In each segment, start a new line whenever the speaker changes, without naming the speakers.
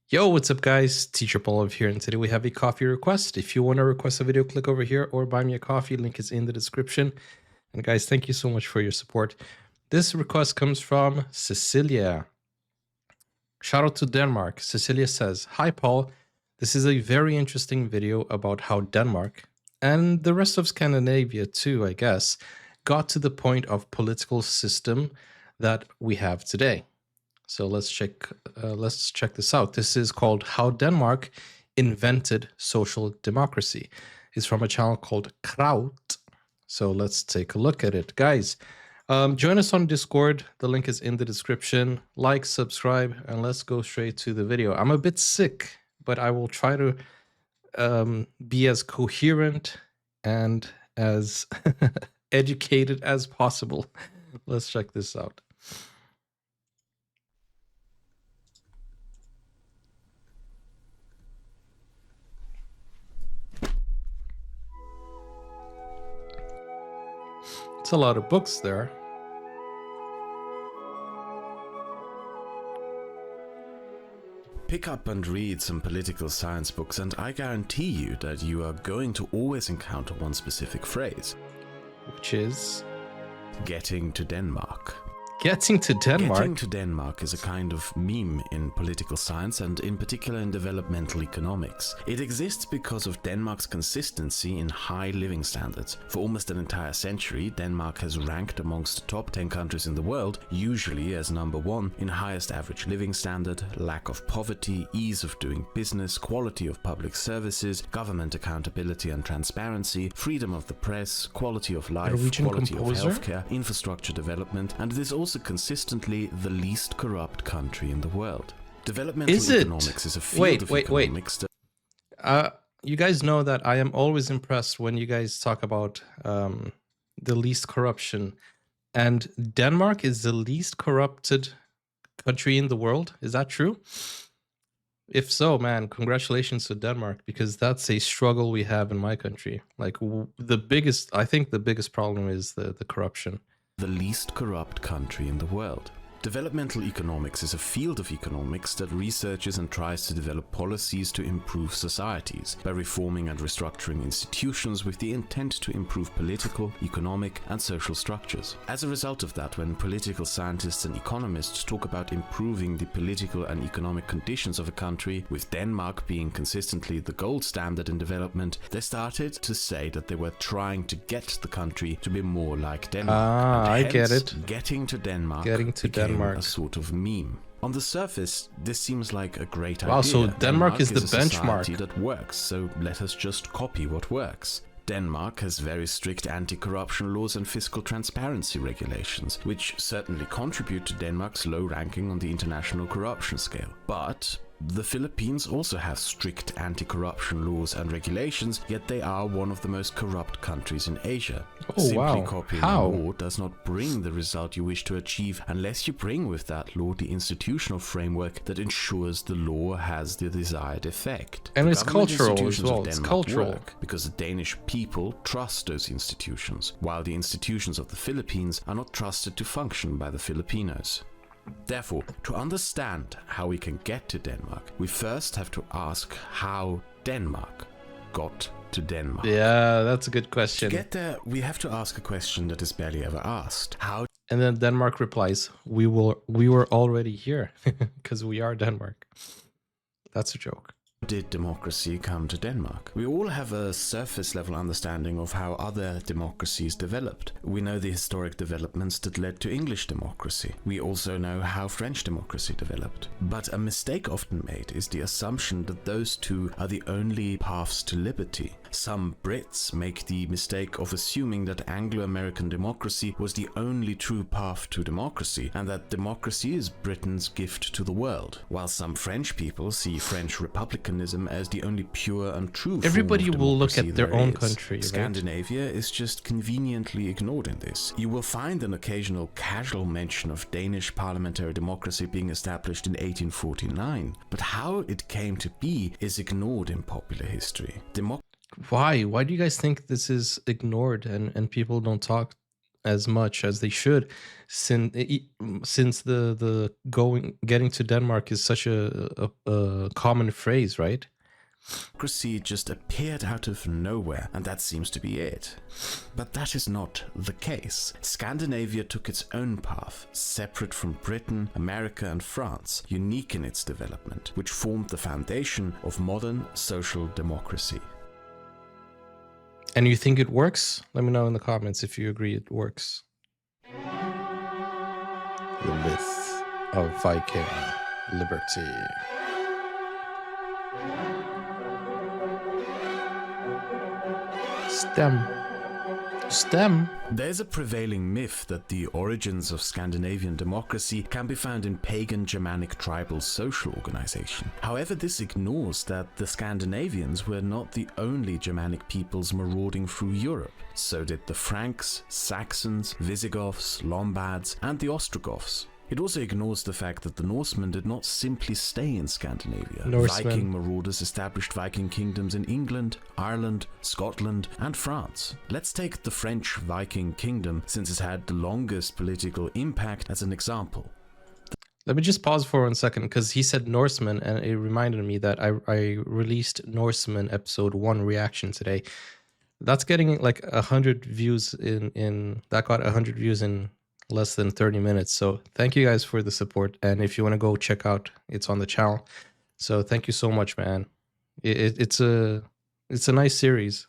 Yo, what's up guys? Teacher Paul here, and today we have a coffee request. If you want to request a video, click over here or buy me a coffee. Link is in the description. And guys, thank you so much for your support. This request comes from Cecilia. Shout out to Denmark. Cecilia says, "Hi Paul, this is a very interesting video about how Denmark, and the rest of Scandinavia too, I guess, got to the point of political system that we have today." So let's check this out. This is called How Denmark Invented Social Democracy. It's from a channel called Kraut. So let's take a look at it. Guys, join us on Discord. The link is in the description. Like, subscribe, and let's go straight to the video. I'm a bit sick, but I will try to be as coherent and as educated as possible. Let's check this out. It's a lot of books there.
Pick up and read some political science books and I guarantee you that you are going to always encounter one specific phrase.
Which is?
Getting to Denmark.
Getting to Denmark?
Getting to Denmark is a kind of meme in political science and in particular in developmental economics. It exists because of Denmark's consistency in high living standards. For almost an entire century, Denmark has ranked amongst the top 10 countries in the world, usually as number 1 in highest average living standard, lack of poverty, ease of doing business, quality of public services, government accountability and transparency, freedom of the press, quality of life, quality of healthcare, infrastructure development, and it is also consistently the least corrupt country in the world. Developmental economics is a field of economics that...
You guys know that I am always impressed when you guys talk about the least corruption. And Denmark is the least corrupted country in the world. Is that true? If so, man, congratulations to Denmark, because that's a struggle we have in my country. Like I think the biggest problem is the corruption.
The least corrupt country in the world. Developmental economics is a field of economics that researches and tries to develop policies to improve societies by reforming and restructuring institutions with the intent to improve political, economic, and social structures. As a result of that, when political scientists and economists talk about improving the political and economic conditions of a country, with Denmark being consistently the gold standard in development, they started to say that they were trying to get the country to be more like Denmark.
I get it.
Getting to Denmark. A sort of meme. On the surface, this seems like a great idea.
Wow, so Denmark is the benchmark.
That works, so let us just copy what works. Denmark has very strict anti-corruption laws and fiscal transparency regulations, which certainly contribute to Denmark's low ranking on the international corruption scale. But the Philippines also have strict anti-corruption laws and regulations, yet they are one of the most corrupt countries in Asia. Simply copying a law does not bring the result you wish to achieve unless you bring with that law the institutional framework that ensures the law has the desired effect.
And it's cultural as well. It's cultural.
Because the Danish people trust those institutions, while the institutions of the Philippines are not trusted to function by the Filipinos. Therefore, to understand how we can get to Denmark, we first have to ask how Denmark got to Denmark.
Yeah, that's a good question.
To get there, we have to ask a question that is barely ever asked. How?
And then Denmark replies, we were already here, because we are Denmark. That's a joke.
Did democracy come to Denmark? We all have a surface level understanding of how other democracies developed. We know the historic developments that led to English democracy. We also know how French democracy developed. But a mistake often made is the assumption that those two are the only paths to liberty. Some Brits make the mistake of assuming that Anglo-American democracy was the only true path to democracy, and that democracy is Britain's gift to the world, while some French people see French republicanism as the only pure and true
Everybody
form of
will look
democracy
at their
there
own
is.
country, right?
Scandinavia is just conveniently ignored in this. You will find an occasional casual mention of Danish parliamentary democracy being established in 1849, but how it came to be is ignored in popular history.
Why? Why do you guys think this is ignored and people don't talk as much as they should, since the getting to Denmark is such a common phrase, right?
Democracy just appeared out of nowhere, and that seems to be it. But that is not the case. Scandinavia took its own path, separate from Britain, America, and France, unique in its development, which formed the foundation of modern social democracy.
And you think it works? Let me know in the comments if you agree it works. The myth of Viking liberty. STEM.
There's a prevailing myth that the origins of Scandinavian democracy can be found in pagan Germanic tribal social organization. However, this ignores that the Scandinavians were not the only Germanic peoples marauding through Europe. So did the Franks, Saxons, Visigoths, Lombards, and the Ostrogoths. It also ignores the fact that the Norsemen did not simply stay in Scandinavia. Viking marauders established Viking kingdoms in England, Ireland, Scotland, and France. Let's take the French Viking kingdom, since it had the longest political impact, as an example.
Let me just pause for 1 second, because he said Norsemen, and it reminded me that I released Norsemen episode 1 reaction today. That's getting like 100 views that got 100 views in less than 30 minutes. So thank you guys for the support. And if you want to go check out, it's on the channel. So thank you so much, man. It's a nice series.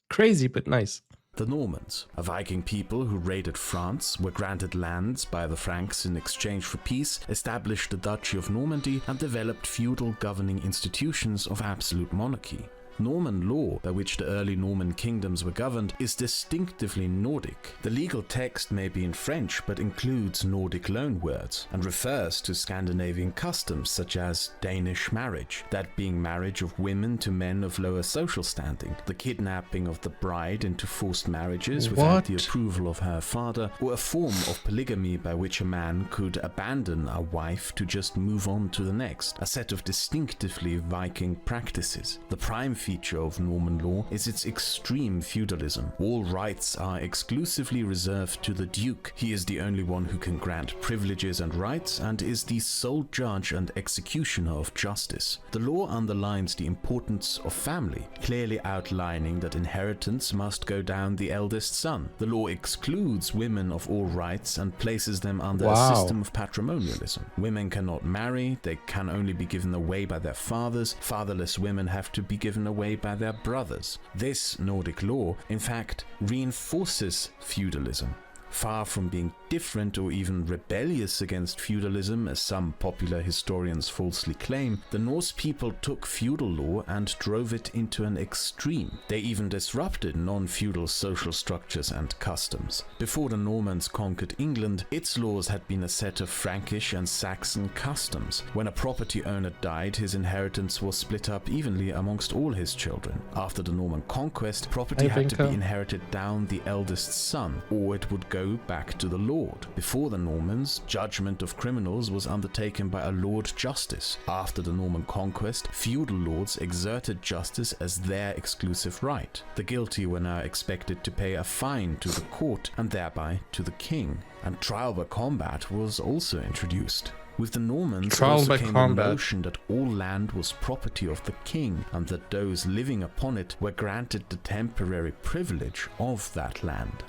Crazy, but nice.
The Normans, a Viking people who raided France, were granted lands by the Franks in exchange for peace, established the Duchy of Normandy, and developed feudal governing institutions of absolute monarchy. Norman law, by which the early Norman kingdoms were governed, is distinctively Nordic. The legal text may be in French, but includes Nordic loanwords, and refers to Scandinavian customs such as Danish marriage, that being marriage of women to men of lower social standing, the kidnapping of the bride into forced marriages without the approval of her father, or a form of polygamy by which a man could abandon a wife to just move on to the next, a set of distinctively Viking practices. The prime feature of Norman law is its extreme feudalism. All rights are exclusively reserved to the Duke. He is the only one who can grant privileges and rights, and is the sole judge and executioner of justice. The law underlines the importance of family, clearly outlining that inheritance must go down the eldest son. The law excludes women of all rights and places them under a system of patrimonialism. Women cannot marry, they can only be given away by their fathers. Fatherless women have to be given away by their brothers. This Nordic law, in fact, reinforces feudalism. Far from being different or even rebellious against feudalism, as some popular historians falsely claim, the Norse people took feudal law and drove it into an extreme. They even disrupted non-feudal social structures and customs. Before the Normans conquered England, its laws had been a set of Frankish and Saxon customs. When a property owner died, his inheritance was split up evenly amongst all his children. After the Norman conquest, property had to be inherited down the eldest son, or it would go back to the Lord. Before the Normans, judgment of criminals was undertaken by a Lord Justice. After the Norman conquest, feudal lords exerted justice as their exclusive right. The guilty were now expected to pay a fine to the court and thereby to the king. And trial by combat was also introduced. With the Normans also came the notion that all land was property of the king, and that those living upon it were granted the temporary privilege of that land.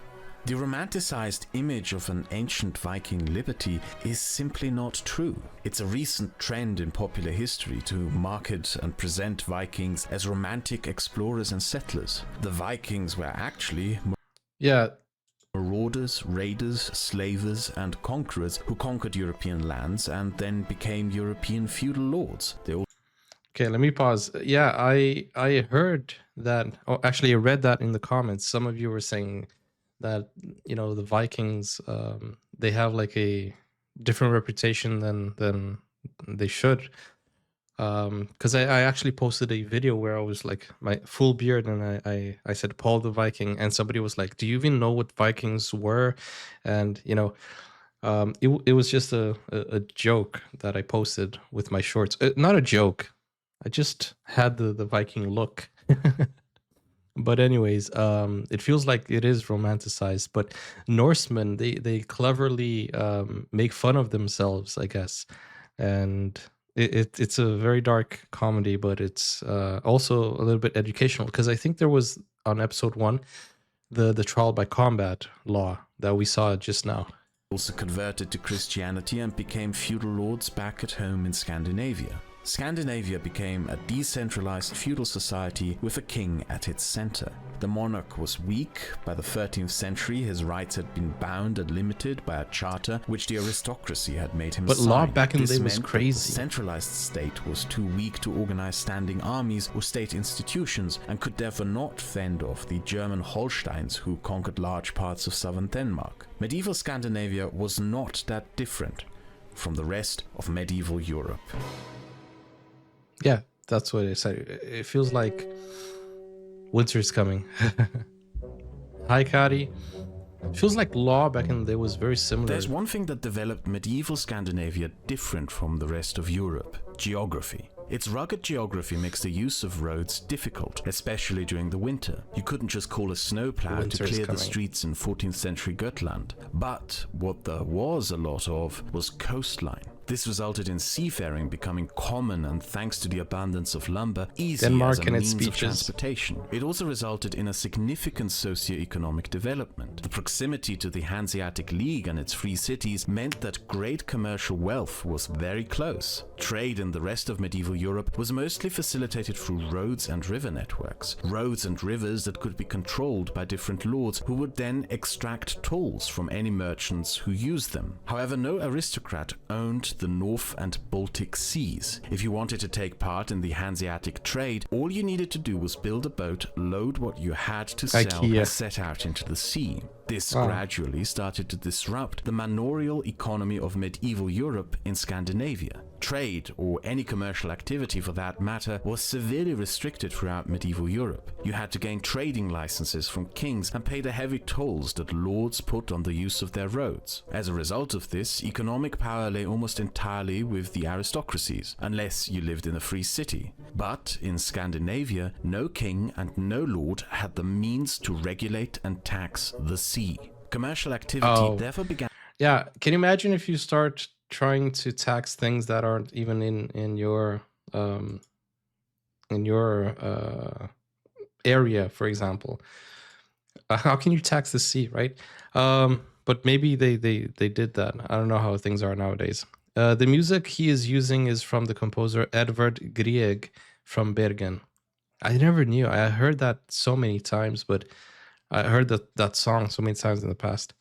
The romanticized image of an ancient Viking liberty is simply not true. It's a recent trend in popular history to market and present Vikings as romantic explorers and settlers. The Vikings were actually marauders, raiders, slavers, and conquerors who conquered European lands and then became European feudal lords.
Okay, let me pause. Yeah, I heard that. Oh, actually, I read that in the comments. Some of you were saying that, you know, the Vikings, they have like a different reputation than they should. Because I actually posted a video where I was like my full beard, and I said Paul the Viking, and somebody was like, do you even know what Vikings were? And you know, it was just a joke that I posted with my shorts. Not a joke, I just had the Viking look. But anyways, it feels like it is romanticized. But Norsemen, they cleverly make fun of themselves, I guess, and it's a very dark comedy, but it's also a little bit educational because I think there was on episode one the trial by combat law that we saw just now.
Also converted to Christianity and became feudal lords back at home in Scandinavia. Scandinavia became a decentralized feudal society with a king at its center. The monarch was weak. By the 13th century, his rights had been bound and limited by a charter which the aristocracy had made him sign.
But law back in the
This
day was
meant that
crazy.
the centralized state was too weak to organize standing armies or state institutions and could therefore not fend off the German Holsteins who conquered large parts of southern Denmark. Medieval Scandinavia was not that different from the rest of medieval Europe.
Yeah, that's what it said. It feels like winter's coming. Hi, Kari. Feels like law back in the day was very similar.
There's one thing that developed medieval Scandinavia different from the rest of Europe: geography. Its rugged geography makes the use of roads difficult, especially during the winter. You couldn't just call a snowplow to clear the streets in 14th century Göttland. But what there was a lot of was coastline. This resulted in seafaring becoming common and, thanks to the abundance of lumber, easy
Denmark
as a
and its
means of
beaches.
transportation. It also resulted in a significant socio-economic development. The proximity to the Hanseatic League and its free cities meant that great commercial wealth was very close. Trade in the rest of medieval Europe was mostly facilitated through roads and river networks. Roads and rivers that could be controlled by different lords who would then extract tolls from any merchants who used them. However, no aristocrat owned the North and Baltic Seas. If you wanted to take part in the Hanseatic trade, all you needed to do was build a boat, load what you had to sell,
IKEA.
and set out into the sea. This gradually started to disrupt the manorial economy of medieval Europe in Scandinavia. Trade, or any commercial activity for that matter, was severely restricted throughout medieval Europe. You had to gain trading licenses from kings and pay the heavy tolls that lords put on the use of their roads. As a result of this, economic power lay almost entirely with the aristocracies, unless you lived in a free city. But in Scandinavia, no king and no lord had the means to regulate and tax the sea. Commercial activity therefore began.
Yeah, can you imagine if you start trying to tax things that aren't even in your area, for example? How can you tax the sea, right? But maybe they did that. I don't know how things are nowadays. The music he is using is from the composer Edvard Grieg from Bergen. I never knew. I heard that so many times, but I heard that song so many times in the past.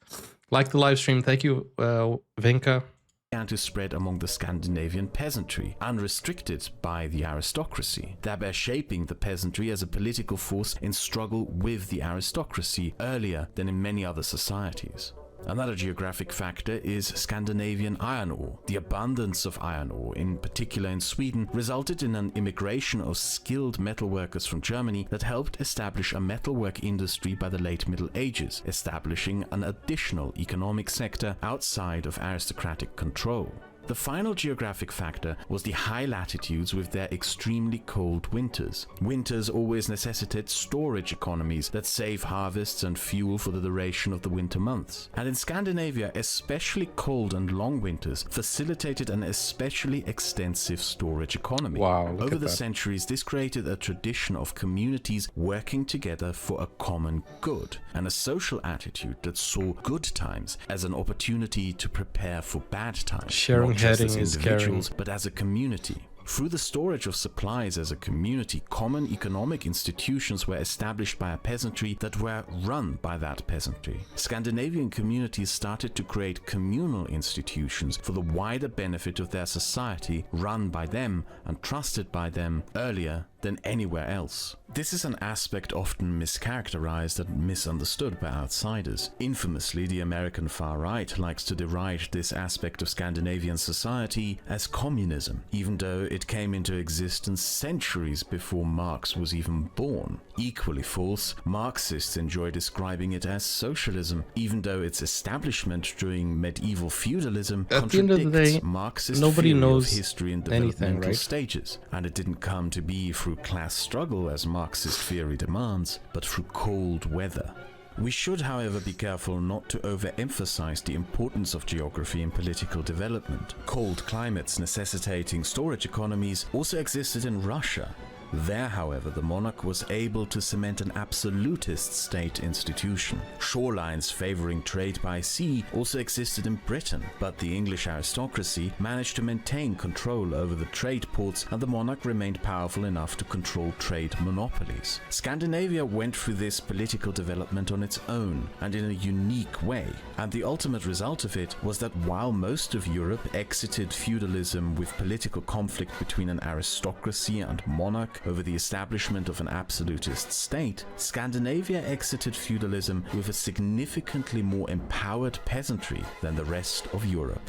Like the live stream. Thank you, Venka.
Began to spread among the Scandinavian peasantry, unrestricted by the aristocracy, thereby shaping the peasantry as a political force in struggle with the aristocracy earlier than in many other societies. Another geographic factor is Scandinavian iron ore. The abundance of iron ore, in particular in Sweden, resulted in an immigration of skilled metalworkers from Germany that helped establish a metalwork industry by the late Middle Ages, establishing an additional economic sector outside of aristocratic control. The final geographic factor was the high latitudes with their extremely cold winters. Winters always necessitate storage economies that save harvests and fuel for the duration of the winter months. And in Scandinavia, especially cold and long winters facilitated an especially extensive storage economy.
Wow, look
Over
at
the
that.
centuries, this created a tradition of communities working together for a common good, and a social attitude that saw good times as an opportunity to prepare for bad times.
Sharing
Not just
heading
as
is
individuals,
caring.
but as a community. Through the storage of supplies as a community, common economic institutions were established by a peasantry that were run by that peasantry. Scandinavian communities started to create communal institutions for the wider benefit of their society, run by them and trusted by them earlier than anywhere else. This is an aspect often mischaracterized and misunderstood by outsiders. Infamously, the American far right likes to deride this aspect of Scandinavian society as communism, even though it came into existence centuries before Marx was even born. Equally false, Marxists enjoy describing it as socialism, even though its establishment during medieval feudalism
At the end of the
contradicts
day,
Marxist
nobody
theory of
knows
history and
anything,
developmental
right?
stages. And it didn't come to be through class struggle as Marxist theory demands, but through cold weather. We should, however, be careful not to overemphasize the importance of geography in political development. Cold climates necessitating storage economies also existed in Russia. There, however, the monarch was able to cement an absolutist state institution. Shorelines favoring trade by sea also existed in Britain, but the English aristocracy managed to maintain control over the trade ports, and the monarch remained powerful enough to control trade monopolies. Scandinavia went through this political development on its own and in a unique way, and the ultimate result of it was that while most of Europe exited feudalism with political conflict between an aristocracy and monarch over the establishment of an absolutist state, Scandinavia exited feudalism with a significantly more empowered peasantry than the rest of Europe.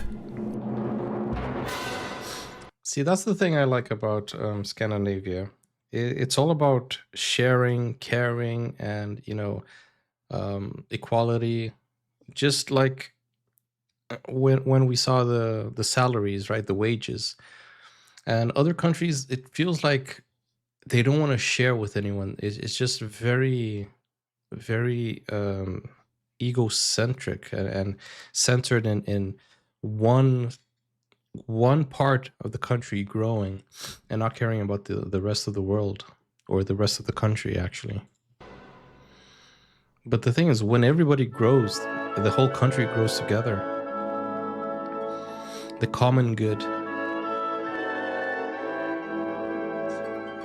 See, that's the thing I like about Scandinavia. It's all about sharing, caring, and equality. Just like when we saw the salaries, right, the wages, and other countries, it feels like they don't want to share with anyone. It's just very, very egocentric and centered in one part of the country growing and not caring about the rest of the world or the rest of the country, actually. But the thing is, when everybody grows, the whole country grows together. The common good.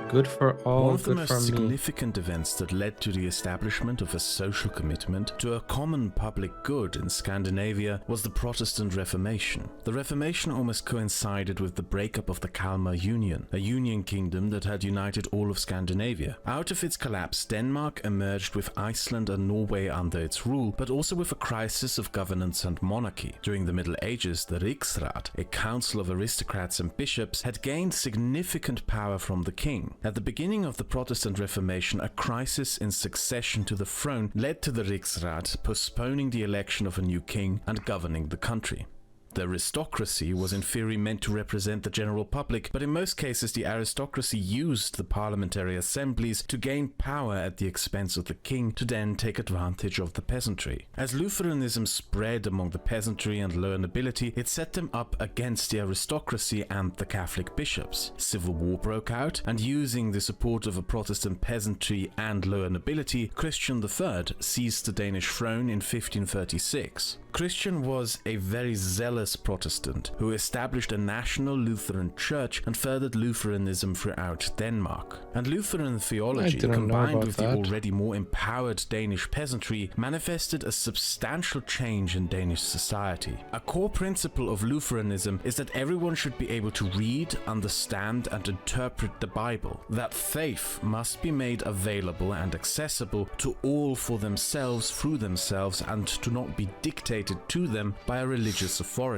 Good for all,
One of the
good for
most
me.
significant events that led to the establishment of a social commitment to a common public good in Scandinavia was the Protestant Reformation. The Reformation almost coincided with the breakup of the Kalmar Union, a union kingdom that had united all of Scandinavia. Out of its collapse, Denmark emerged with Iceland and Norway under its rule, but also with a crisis of governance and monarchy. During the Middle Ages, the Riksrat, a council of aristocrats and bishops, had gained significant power from the king. At the beginning of the Protestant Reformation, a crisis in succession to the throne led to the Riksrat postponing the election of a new king and governing the country. The aristocracy was in theory meant to represent the general public, but in most cases the aristocracy used the parliamentary assemblies to gain power at the expense of the king to then take advantage of the peasantry. As Lutheranism spread among the peasantry and lower nobility, it set them up against the aristocracy and the Catholic bishops. Civil war broke out, and using the support of a Protestant peasantry and lower nobility, Christian III seized the Danish throne in 1536. Christian was a very zealous Protestant who established a national Lutheran church and furthered Lutheranism throughout Denmark. And Lutheran theology, combined with the already more empowered Danish peasantry, manifested a substantial change in Danish society. A core principle of Lutheranism is that everyone should be able to read, understand, and interpret the Bible. That faith must be made available and accessible to all for themselves, through themselves, and to not be dictated to them by a religious authority.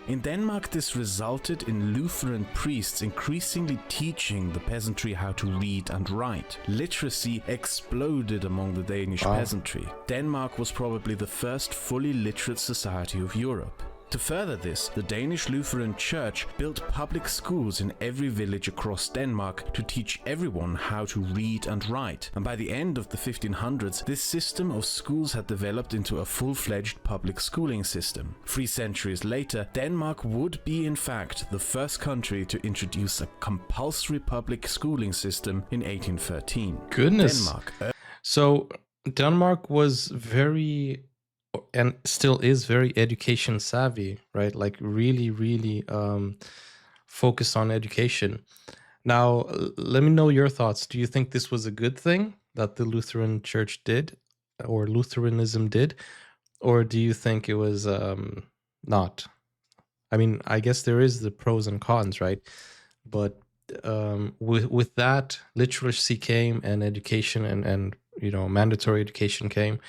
In Denmark, this resulted in Lutheran priests increasingly teaching the peasantry how to read and write. Literacy exploded among the Danish peasantry. Denmark was probably the first fully literate society of Europe. To further this, the Danish Lutheran Church built public schools in every village across Denmark to teach everyone how to read and write, and by the end of the 1500s, this system of schools had developed into a full-fledged public schooling system. 3 centuries later, Denmark would be in fact the first country to introduce a compulsory public schooling system in 1813.
Goodness. So Denmark was very, and still is very education savvy, right? Like really, really focused on education. Now, let me know your thoughts. Do you think this was a good thing that the Lutheran Church did, or Lutheranism did, or do you think it was not? I mean, I guess there is the pros and cons, right? But with that, literacy came, and education and mandatory education came.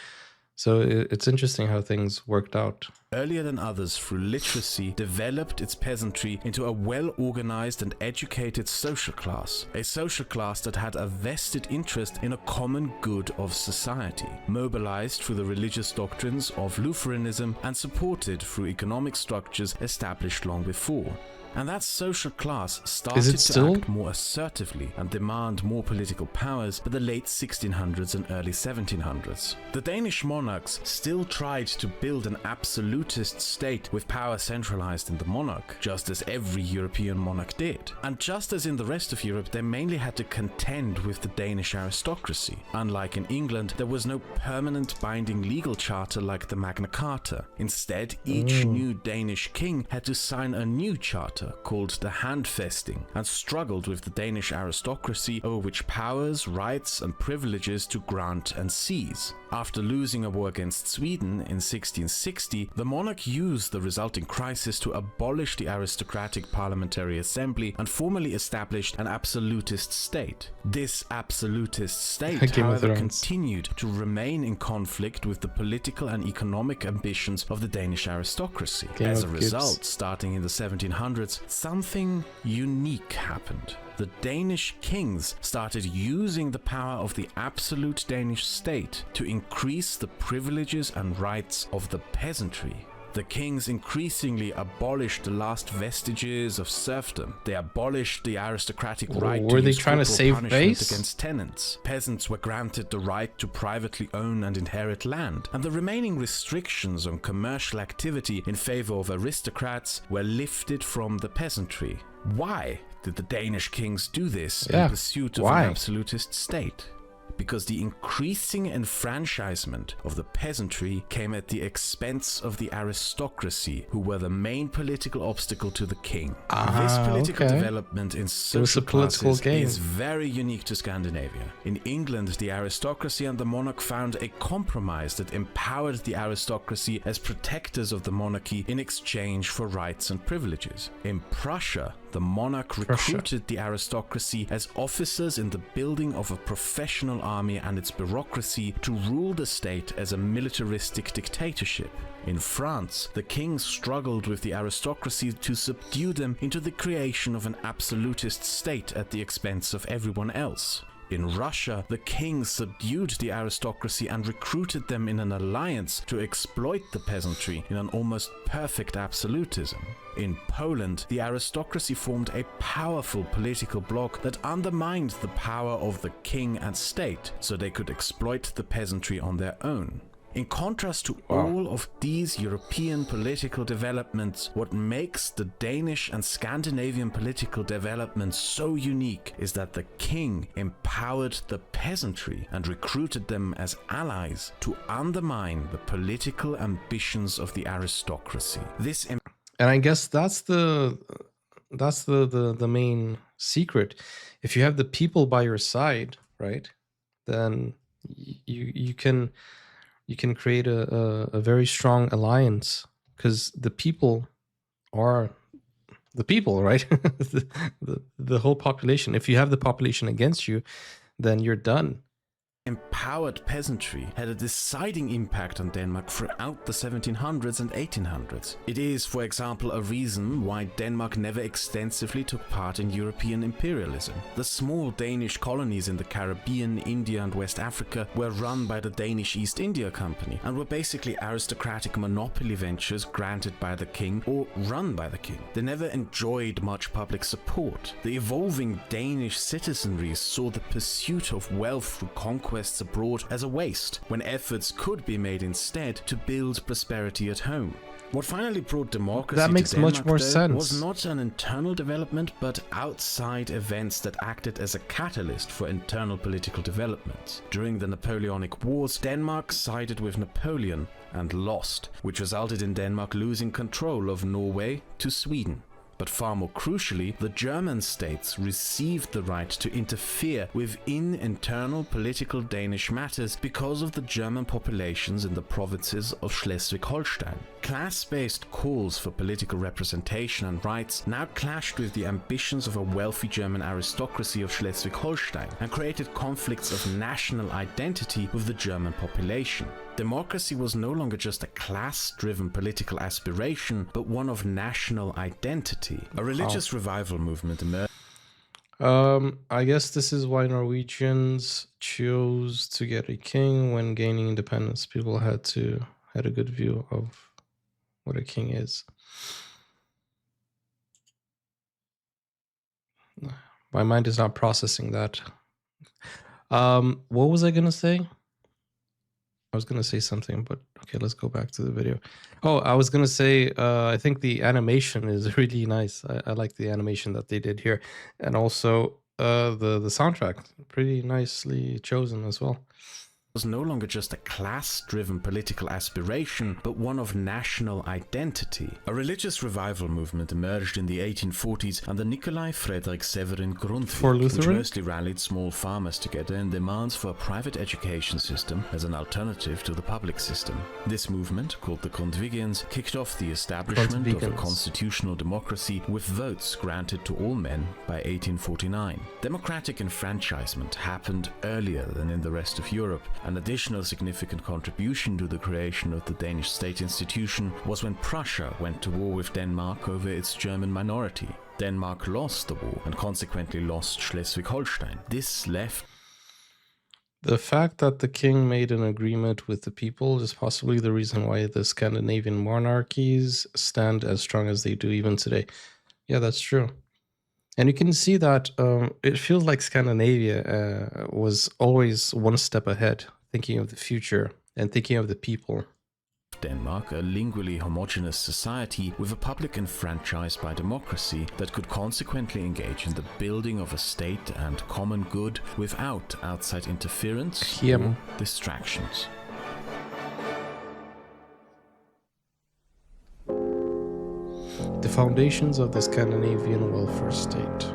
So it's interesting how things worked out.
earlier than others through literacy, developed its peasantry into a well-organized and educated social class. A social class that had a vested interest in a common good of society, mobilized through the religious doctrines of Lutheranism and supported through economic structures established long before. And that social class started to act more assertively and demand more political powers by the late 1600s and early 1700s. The Danish monarchs still tried to build an absolutist state with power centralized in the monarch, just as every European monarch did. And just as in the rest of Europe, they mainly had to contend with the Danish aristocracy. Unlike in England, there was no permanent binding legal charter like the Magna Carta. Instead, each new Danish king had to sign a new charter called the Handfæsting, and struggled with the Danish aristocracy over which powers, rights and privileges to grant and seize. After losing a war against Sweden in 1660, the monarch used the resulting crisis to abolish the aristocratic parliamentary assembly and formally established an absolutist state. This absolutist state, however, continued to remain in conflict with the political and economic ambitions of the Danish aristocracy. As a result, starting in the 1700s, something unique happened. The Danish kings started using the power of the absolute Danish state to increase the privileges and rights of the peasantry. The kings increasingly abolished the last vestiges of serfdom. They abolished the aristocratic right to use corporal punishment against tenants. Peasants were granted the right to privately own and inherit land, and the remaining restrictions on commercial activity in favor of aristocrats were lifted from the peasantry. Why did the Danish kings do this in pursuit of an absolutist state? Because the increasing enfranchisement of the peasantry came at the expense of the aristocracy, who were the main political obstacle to the king. This political development in social classes is very unique to Scandinavia. In England, the aristocracy and the monarch found a compromise that empowered the aristocracy as protectors of the monarchy in exchange for rights and privileges. In Prussia, the monarch recruited the aristocracy as officers in the building of a professional army and its bureaucracy to rule the state as a militaristic dictatorship. In France, the king struggled with the aristocracy to subdue them into the creation of an absolutist state at the expense of everyone else. In Russia, the king subdued the aristocracy and recruited them in an alliance to exploit the peasantry in an almost perfect absolutism. In Poland, the aristocracy formed a powerful political bloc that undermined the power of the king and state, so they could exploit the peasantry on their own. In contrast to all of these European political developments, what makes the Danish and Scandinavian political developments so unique is that the king empowered the peasantry and recruited them as allies to undermine the political ambitions of the aristocracy.
And I guess that's the main secret. If you have the people by your side, right, then you can create a very strong alliance, because the people are the people, right? the whole population. If you have the population against you, then you're done.
Empowered peasantry had a deciding impact on Denmark throughout the 1700s and 1800s. It is, for example, a reason why Denmark never extensively took part in European imperialism. The small Danish colonies in the Caribbean, India and West Africa were run by the Danish East India Company and were basically aristocratic monopoly ventures granted by the king or run by the king. They never enjoyed much public support. The evolving Danish citizenry saw the pursuit of wealth through conquest abroad as a waste, when efforts could be made instead to build prosperity at home. What finally brought democracy
that makes
to Denmark,
much more sense.
Was not an internal development, but outside events that acted as a catalyst for internal political developments. During the Napoleonic Wars, Denmark sided with Napoleon and lost, which resulted in Denmark losing control of Norway to Sweden. But far more crucially, the German states received the right to interfere within internal political Danish matters because of the German populations in the provinces of Schleswig-Holstein. class-based calls for political representation and rights now clashed with the ambitions of a wealthy German aristocracy of Schleswig-Holstein and created conflicts of national identity with the German population. Democracy was no longer just a class-driven political aspiration, but one of national identity. A religious revival movement emerged.
I guess this is why Norwegians chose to get a king when gaining independence. People had a good view of what a king is. My mind is not processing that. What was I gonna say? I was gonna say something, but okay, let's go back to the video. Oh, I was gonna say, I think the animation is really nice. I like the animation that they did here, and also the soundtrack, pretty nicely chosen as well.
Was no longer just a class-driven political aspiration, but one of national identity. A religious revival movement emerged in the 1840s under Nikolai Frederick Severin Grundtvig, which mostly rallied small farmers together in demands for a private education system as an alternative to the public system. This movement, called the Grundtvigians, kicked off the establishment of a constitutional democracy with votes granted to all men by 1849. Democratic enfranchisement happened earlier than in the rest of Europe. An additional significant contribution to the creation of the Danish state institution was when Prussia went to war with Denmark over its German minority. Denmark lost the war and consequently lost Schleswig-Holstein. This left.
The fact that the king made an agreement with the people is possibly the reason why the Scandinavian monarchies stand as strong as they do even today. Yeah, that's true. And you can see that it feels like Scandinavia was always one step ahead, thinking of the future and thinking of the people.
Denmark, a lingually homogeneous society with a public enfranchised by democracy that could consequently engage in the building of a state and common good without outside interference or distractions.
The foundations of the Scandinavian welfare state.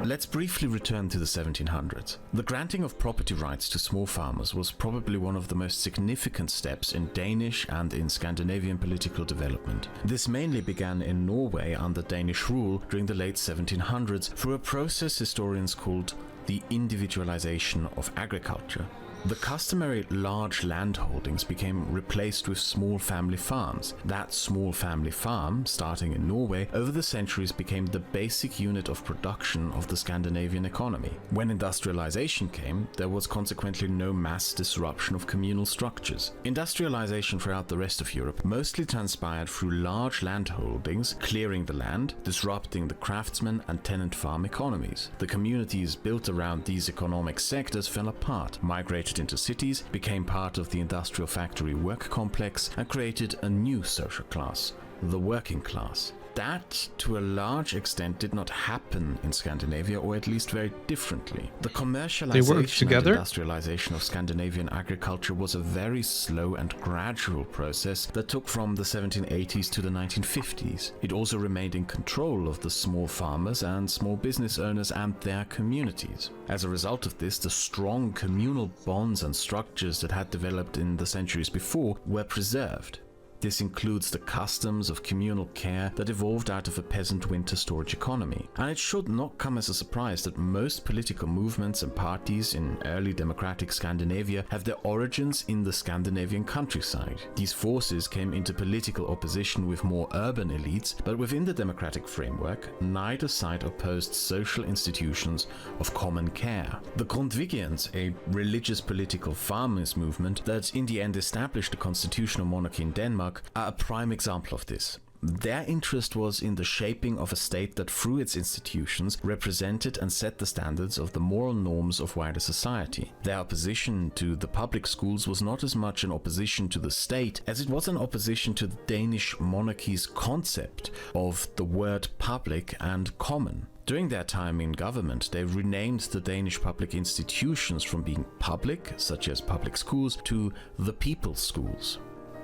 Let's briefly return to the 1700s. The granting of property rights to small farmers was probably one of the most significant steps in Danish and in Scandinavian political development. This mainly began in Norway under Danish rule during the late 1700s through a process historians called the individualization of agriculture. The customary large landholdings became replaced with small family farms. That small family farm, starting in Norway, over the centuries became the basic unit of production of the Scandinavian economy. When industrialization came, there was consequently no mass disruption of communal structures. Industrialization throughout the rest of Europe mostly transpired through large landholdings, clearing the land, disrupting the craftsman and tenant farm economies. The communities built around these economic sectors fell apart, migrated into cities, became part of the industrial factory work complex, and created a new social class, the working class. That, to a large extent, did not happen in Scandinavia, or at least very differently. The commercialization and industrialization of Scandinavian agriculture was a very slow and gradual process that took from the 1780s to the 1950s. It also remained in control of the small farmers and small business owners and their communities. As a result of this, the strong communal bonds and structures that had developed in the centuries before were preserved. This includes the customs of communal care that evolved out of a peasant winter storage economy. And it should not come as a surprise that most political movements and parties in early democratic Scandinavia have their origins in the Scandinavian countryside. These forces came into political opposition with more urban elites, but within the democratic framework, neither side opposed social institutions of common care. The Grundtvigians, a religious political farmers movement that in the end established a constitutional monarchy in Denmark, are a prime example of this. Their interest was in the shaping of a state that through its institutions represented and set the standards of the moral norms of wider society. Their opposition to the public schools was not as much an opposition to the state as it was an opposition to the Danish monarchy's concept of the word public and common. During their time in government, they renamed the Danish public institutions from being public, such as public schools, to the people's schools.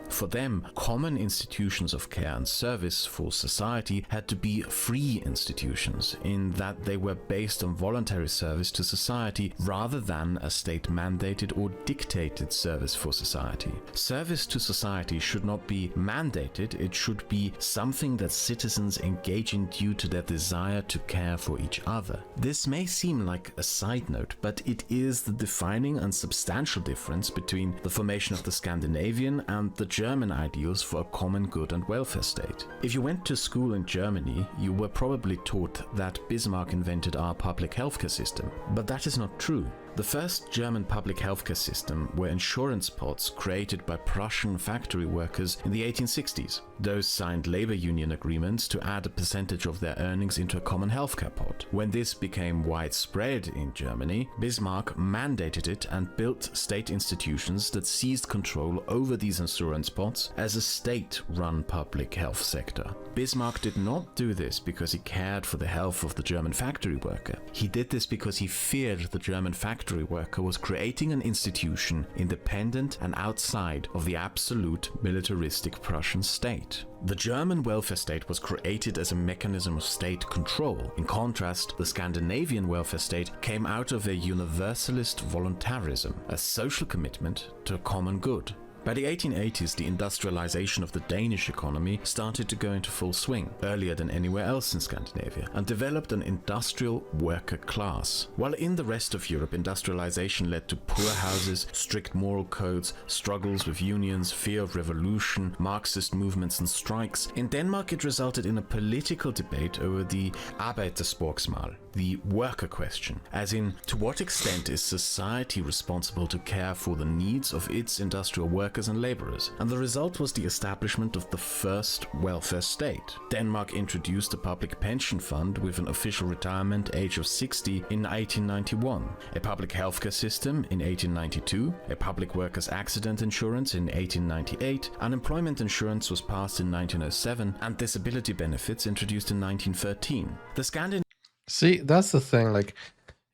For them, common institutions of care and service for society had to be free institutions, in that they were based on voluntary service to society rather than a state-mandated or dictated service for society. Service to society should not be mandated, it should be something that citizens engage in due to their desire to care for each other. This may seem like a side note, but it is the defining and substantial difference between the formation of the Scandinavian and the German ideals for a common good and welfare state. If you went to school in Germany, you were probably taught that Bismarck invented our public healthcare system, but that is not true. The first German public healthcare system were insurance pots created by Prussian factory workers in the 1860s. Those signed labor union agreements to add a percentage of their earnings into a common healthcare pot. When this became widespread in Germany, Bismarck mandated it and built state institutions that seized control over these insurance pots as a state-run public health sector. Bismarck did not do this because he cared for the health of the German factory worker. He did this because he feared the German factory worker was creating an institution independent and outside of the absolute militaristic Prussian state. The German welfare state was created as a mechanism of state control. In contrast, the Scandinavian welfare state came out of a universalist voluntarism, a social commitment to a common good. By the 1880s, the industrialization of the Danish economy started to go into full swing, earlier than anywhere else in Scandinavia, and developed an industrial worker class. While in the rest of Europe, industrialization led to poor houses, strict moral codes, struggles with unions, fear of revolution, Marxist movements and strikes, in Denmark it resulted in a political debate over the arbejderspørgsmål, the worker question, as in, to what extent is society responsible to care for the needs of its industrial workers and laborers, and the result was the establishment of the first welfare state. Denmark introduced a public pension fund with an official retirement age of 60 in 1891, a public healthcare system in 1892, a public workers' accident insurance in 1898, unemployment insurance was passed in 1907, and disability benefits introduced in 1913. The Scandinavian
See, that's the thing. Like,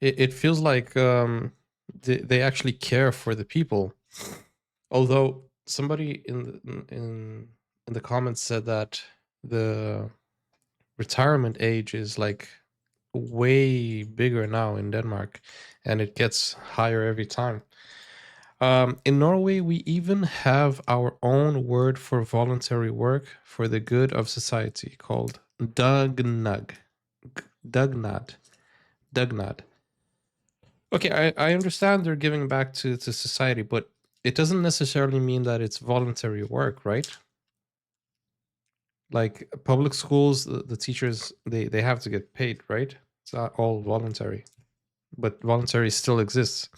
it feels like they actually care for the people. Although somebody in the comments said that the retirement age is like way bigger now in Denmark, and it gets higher every time. In Norway, we even have our own word for voluntary work for the good of society called dugnad. Dugnad. Okay, I understand they're giving back to society, but it doesn't necessarily mean that it's voluntary work, right? Like public schools, the teachers, they have to get paid, right? It's not all voluntary, but voluntary still exists.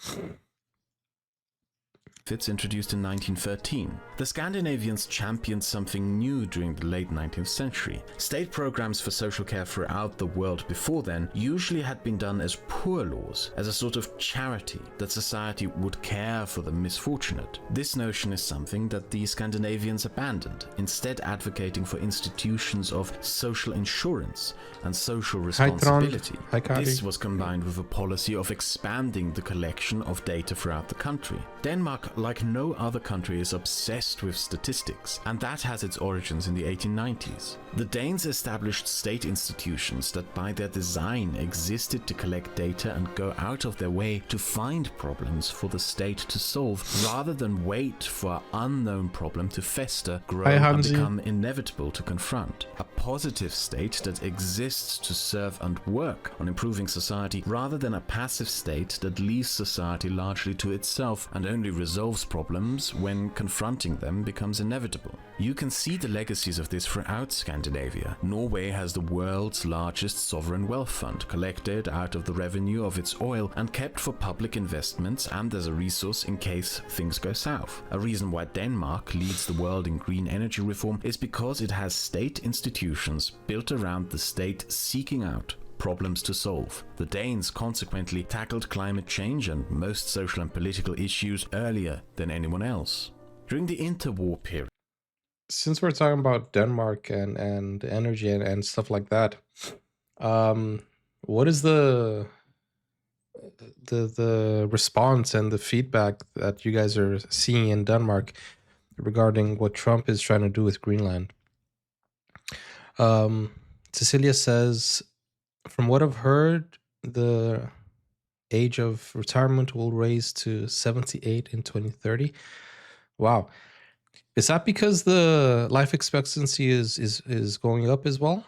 introduced in 1913. The Scandinavians championed something new during the late 19th century. State programs for social care throughout the world before then usually had been done as poor laws, as a sort of charity that society would care for the misfortunate. This notion is something that the Scandinavians abandoned, instead advocating for institutions of social insurance and social responsibility. This was combined with a policy of expanding the collection of data throughout the country. Denmark, like no other country, is obsessed with statistics, and that has its origins in the 1890s. The Danes established state institutions that by their design existed to collect data and go out of their way to find problems for the state to solve, rather than wait for an unknown problem to fester, grow, and become inevitable to confront. A positive state that exists to serve and work on improving society, rather than a passive state that leaves society largely to itself and only resolves problems when confronting them becomes inevitable. You can see the legacies of this throughout Scandinavia. Norway has the world's largest sovereign wealth fund, collected out of the revenue of its oil and kept for public investments and as a resource in case things go south. A reason why Denmark leads the world in green energy reform is because it has state institutions built around the state seeking out problems to solve. The Danes consequently tackled climate change and most social and political issues earlier than anyone else. During the interwar period,
since we're talking about Denmark and energy and stuff like that, what is the response and the feedback that you guys are seeing in Denmark regarding what Trump is trying to do with Greenland. Cecilia says, from what I've heard, the age of retirement will raise to 78 in 2030. Wow. Is that because the life expectancy is going up as well?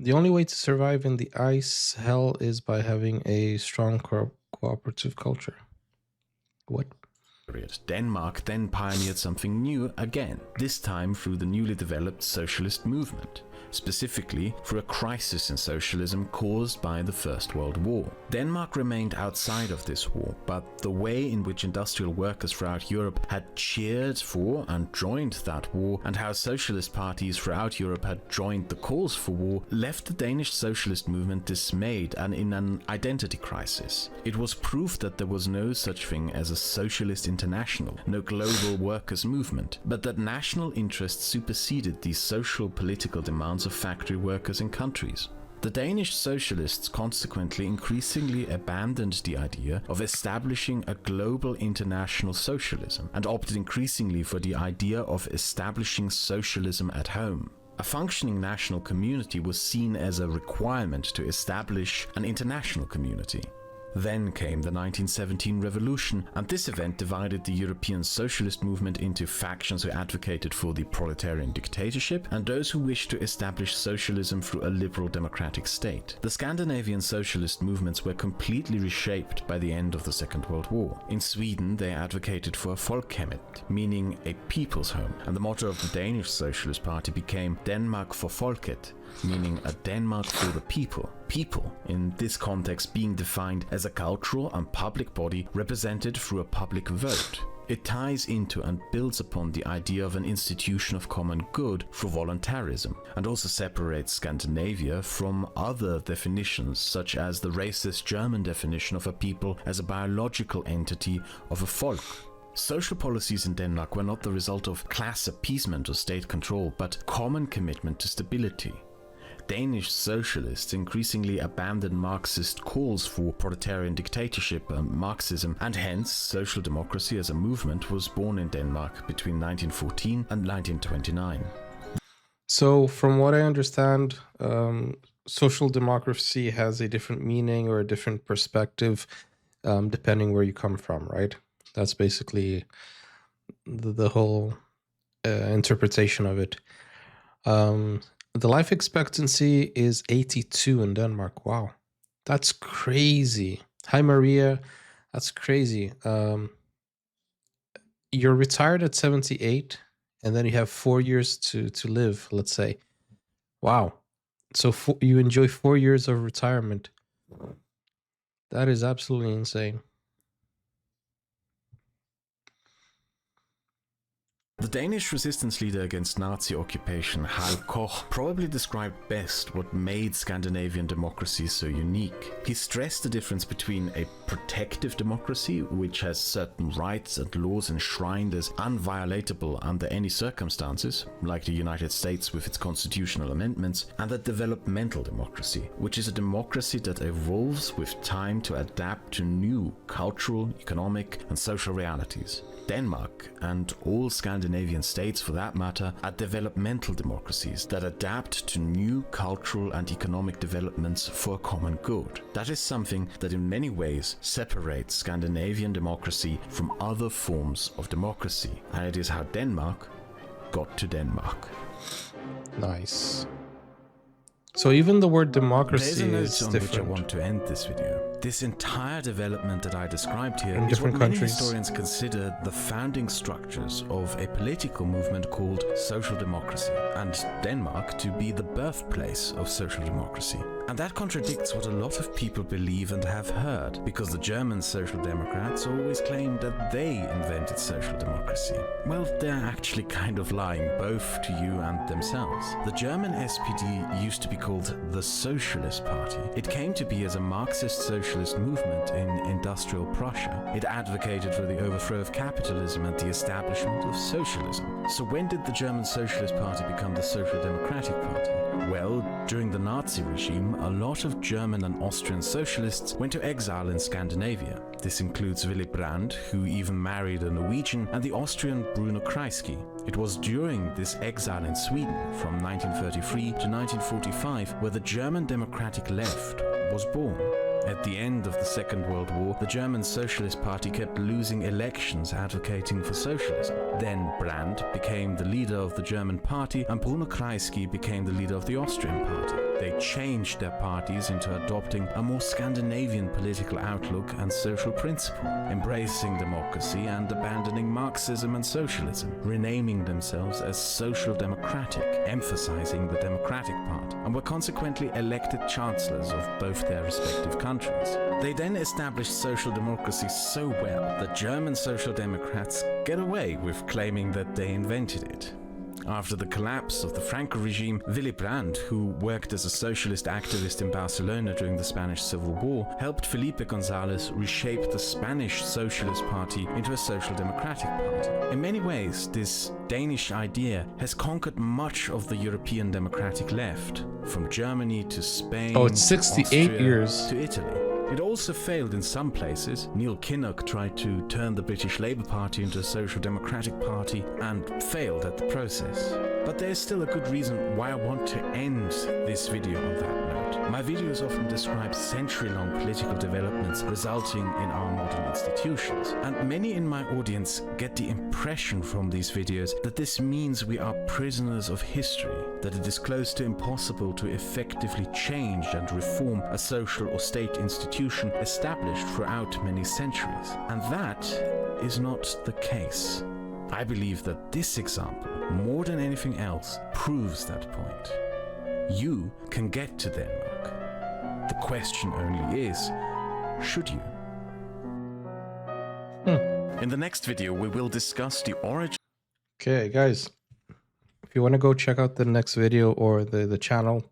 The only way to survive in the ice hell is by having a strong cooperative culture. What?
Denmark then pioneered something new again, this time through the newly developed socialist movement, specifically through a crisis in socialism caused by the First World War. Denmark remained outside of this war, but the way in which industrial workers throughout Europe had cheered for and joined that war, and how socialist parties throughout Europe had joined the cause for war, left the Danish socialist movement dismayed and in an identity crisis. It was proof that there was no such thing as a socialist international, no global workers' movement, but that national interests superseded the social political demands of factory workers in countries. The Danish socialists consequently increasingly abandoned the idea of establishing a global international socialism and opted increasingly for the idea of establishing socialism at home. A functioning national community was seen as a requirement to establish an international community. Then came the 1917 revolution, and this event divided the European socialist movement into factions who advocated for the proletarian dictatorship and those who wished to establish socialism through a liberal democratic state. The Scandinavian socialist movements were completely reshaped by the end of the Second World War. In Sweden, they advocated for a folkhemmet, meaning a people's home, and the motto of the Danish Socialist Party became Denmark for folket, meaning a Denmark for the people. People, in this context, being defined as a cultural and public body represented through a public vote. It ties into and builds upon the idea of an institution of common good through voluntarism, and also separates Scandinavia from other definitions, such as the racist German definition of a people as a biological entity of a folk. Social policies in Denmark were not the result of class appeasement or state control, but common commitment to stability. Danish socialists increasingly abandoned Marxist calls for proletarian dictatorship and Marxism, and hence social democracy as a movement was born in Denmark between 1914 and 1929.
So, from what I understand, social democracy has a different meaning or a different perspective depending where you come from, right? That's basically the whole interpretation of it. The life expectancy is 82 in Denmark. Wow. That's crazy. Hi, Maria. That's crazy. You're retired at 78, and then you have 4 years to live, let's say. Wow. So you enjoy 4 years of retirement. That is absolutely insane.
The Danish resistance leader against Nazi occupation, Hal Koch, probably described best what made Scandinavian democracy so unique. He stressed the difference between a protective democracy, which has certain rights and laws enshrined as unviolatable under any circumstances, like the United States with its constitutional amendments, and a developmental democracy, which is a democracy that evolves with time to adapt to new cultural, economic, and social realities. Denmark, and all Scandinavian states for that matter, are developmental democracies that adapt to new cultural and economic developments for a common good. That is something that in many ways separates Scandinavian democracy from other forms of democracy, and it is how Denmark got to Denmark.
Nice. So even the word democracy
There's a note on
different.
which I want to end this video. This entire development that I described here
In
is
different
what many
countries.
historians consider the founding structures of a political movement called social democracy, and Denmark to be the birthplace of social democracy. And that contradicts what a lot of people believe and have heard, because the German social democrats always claimed that they invented social democracy. Well, they're actually kind of lying both to you and themselves. The German SPD used to be called the Socialist Party. It came to be as a Marxist socialist movement in industrial Prussia. It advocated for the overthrow of capitalism and the establishment of socialism. So when did the German Socialist Party become the Social Democratic Party? Well, during the Nazi regime, a lot of German and Austrian socialists went to exile in Scandinavia. This includes Willy Brandt, who even married a Norwegian, and the Austrian Bruno Kreisky. It was during this exile in Sweden from 1933 to 1945 where the German Democratic Left was born. At the end of the Second World War, the German Socialist Party kept losing elections advocating for socialism. Then Brandt became the leader of the German party and Bruno Kreisky became the leader of the Austrian party. They changed their parties into adopting a more Scandinavian political outlook and social principle, embracing democracy and abandoning Marxism and socialism, renaming themselves as Social Democratic, emphasizing the democratic part, and were consequently elected chancellors of both their respective countries. They then established social democracy so well that German Social Democrats get away with claiming that they invented it. After the collapse of the Franco regime, Willy Brandt, who worked as a socialist activist in Barcelona during the Spanish Civil War, helped Felipe González reshape the Spanish Socialist Party into a social democratic party. In many ways, this Danish idea has conquered much of the European democratic left, from Germany to Spain,
Oh, it's 68
Austria,
years.
to Italy. It also failed in some places. Neil Kinnock tried to turn the British Labour Party into a social democratic party and failed at the process. But there is still a good reason why I want to end this video on that note. My videos often describe century-long political developments resulting in our modern institutions. And many in my audience get the impression from these videos that this means we are prisoners of history, that it is close to impossible to effectively change and reform a social or state institution established throughout many centuries. And that is not the case. I believe that this example, more than anything else, proves that point. You can get to Denmark. The question only is, should you? In the next video, we will discuss the origin.
Okay, guys, if you want to go check out the next video or the channel,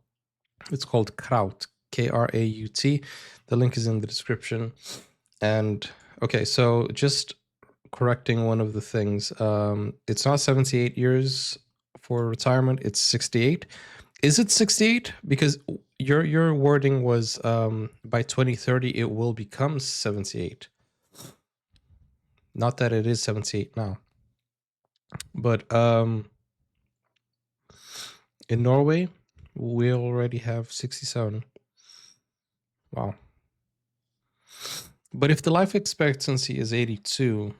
it's called Kraut, Kraut. The link is in the description. And okay, so just correcting one of the things, it's not 78 years for retirement, it's 68. Is it 68? Because your wording was by 2030 it will become 78. Not that it is 78 now. But in Norway, we already have 67. Wow. But if the life expectancy is 82,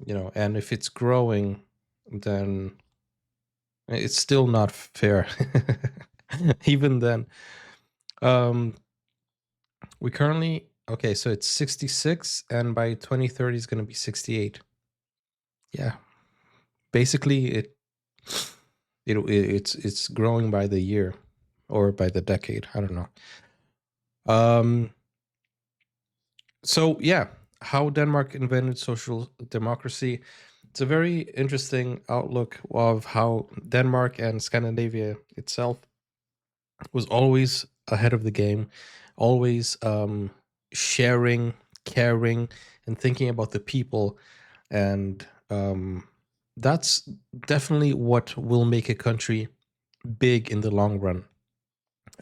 you know, and if it's growing, then it's still not fair. Even then. We currently, okay, so it's 66, and by 2030 it's going to be 68. Yeah. Basically, it's growing by the year or by the decade. I don't know. So yeah, how Denmark invented social democracy. It's a very interesting outlook of how Denmark and Scandinavia itself was always ahead of the game, always sharing, caring, and thinking about the people. And that's definitely what will make a country big in the long run.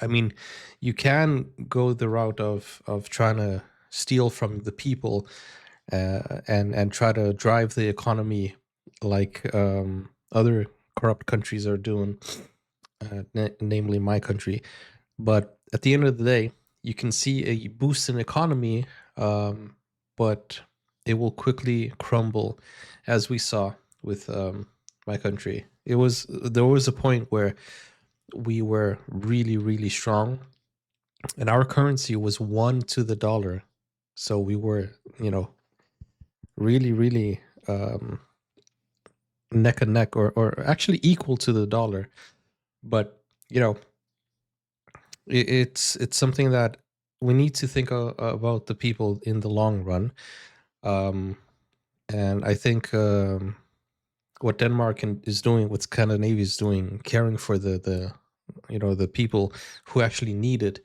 I mean, you can go the route of trying to steal from the people and try to drive the economy like other corrupt countries are doing, namely my country. But at the end of the day, you can see a boost in economy, but it will quickly crumble, as we saw with my country. There was a point where we were really, really strong, and our currency was 1 to the dollar. So we were, you know, really, really neck and neck, or actually equal to the dollar. But you know, it's something that we need to think about the people in the long run. And I think what Denmark is doing, what Scandinavia is doing, caring for the you know, the people who actually need it,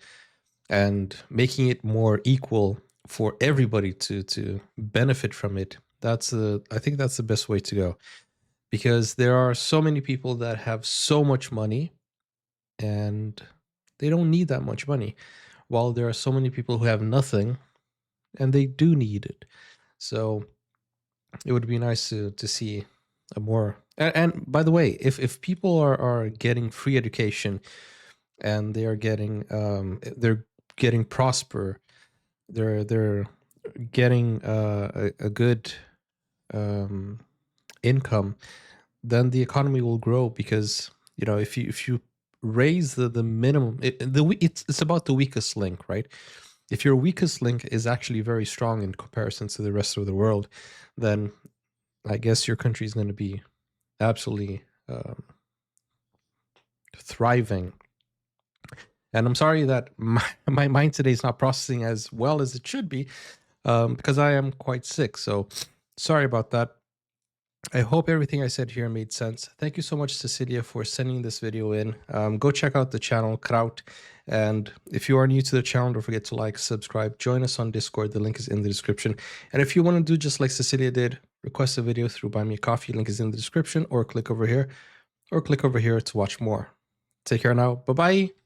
and making it more equal for everybody to benefit from it. I think that's the best way to go, because there are so many people that have so much money and they don't need that much money, while there are so many people who have nothing and they do need it. So it would be nice to see a more, and by the way, if people are getting free education and they are getting they're getting prosper, they're getting a good um, income, then the economy will grow. Because if you raise the minimum, it's about the weakest link, right? If your weakest link is actually very strong in comparison to the rest of the world, then I guess your country is going to be absolutely thriving. And I'm sorry that my mind today is not processing as well as it should be, because I am quite sick. So sorry about that. I hope everything I said here made sense. Thank you so much, Cecilia, for sending this video in. Go check out the channel, Kraut. And if you are new to the channel, don't forget to like, subscribe, join us on Discord. The link is in the description. And if you want to do just like Cecilia did, request a video through Buy Me a Coffee. Link is in the description, or click over here to watch more. Take care now. Bye-bye.